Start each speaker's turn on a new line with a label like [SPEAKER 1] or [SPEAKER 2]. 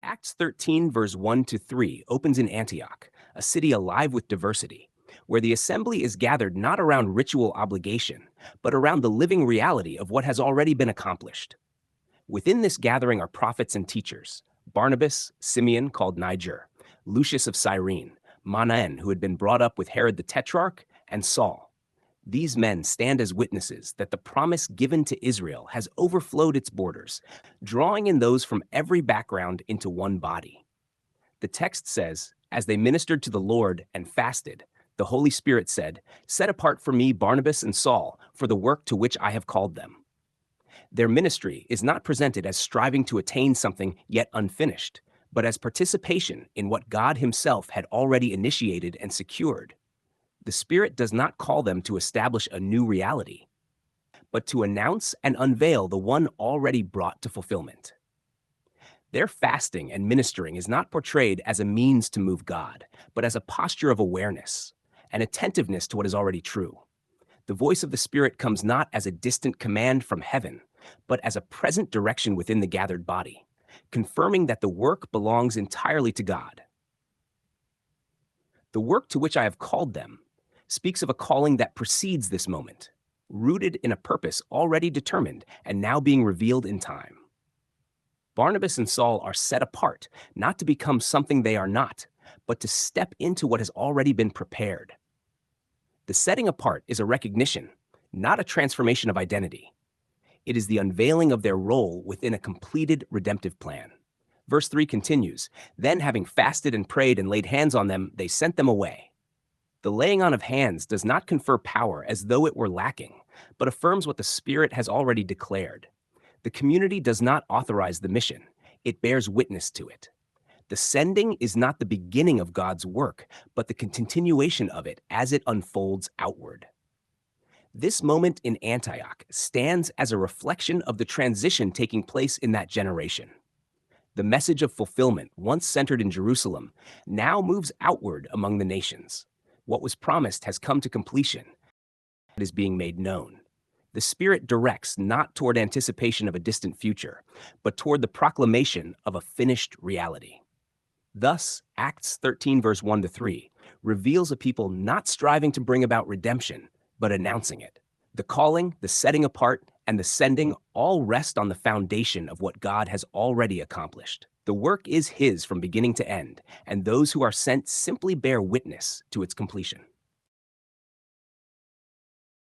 [SPEAKER 1] Acts 13, verse 1 to 3, opens in Antioch, a city alive with diversity, where the assembly is gathered not around ritual obligation, but around the living reality of what has already been accomplished. Within this gathering are prophets and teachers: Barnabas, Simeon, called Niger, Lucius of Cyrene, Manaen, who had been brought up with Herod the Tetrarch, and Saul. These men stand as witnesses that the promise given to Israel has overflowed its borders, drawing in those from every background into one body. The text says, "As they ministered to the Lord and fasted, the Holy Spirit said, 'Set apart for me Barnabas and Saul for the work to which I have called them.'" Their ministry is not presented as striving to attain something yet unfinished, but as participation in what God Himself had already initiated and secured. The Spirit does not call them to establish a new reality, but to announce and unveil the one already brought to fulfillment. Their fasting and ministering is not portrayed as a means to move God, but as a posture of awareness, an attentiveness to what is already true. The voice of the Spirit comes not as a distant command from heaven, but as a present direction within the gathered body, confirming that the work belongs entirely to God. The work to which I have called them speaks of a calling that precedes this moment, rooted in a purpose already determined and now being revealed in time. Barnabas and Saul are set apart, not to become something they are not, but to step into what has already been prepared. The setting apart is a recognition, not a transformation of identity. It is the unveiling of their role within a completed redemptive plan. Verse 3 continues, "Then having fasted and prayed and laid hands on them, they sent them away." The laying on of hands does not confer power as though it were lacking, but affirms what the Spirit has already declared. The community does not authorize the mission, it bears witness to it. The sending is not the beginning of God's work, but the continuation of it as it unfolds outward. This moment in Antioch stands as a reflection of the transition taking place in that generation. The message of fulfillment, once centered in Jerusalem, now moves outward among the nations. What was promised has come to completion. It is being made known. The Spirit directs not toward anticipation of a distant future, but toward the proclamation of a finished reality. Thus, Acts 13, verse 1 to 3, reveals a people not striving to bring about redemption, but announcing it. The calling, the setting apart, and the sending all rest on the foundation of what God has already accomplished. The work is His from beginning to end, and those who are sent simply bear witness to its completion.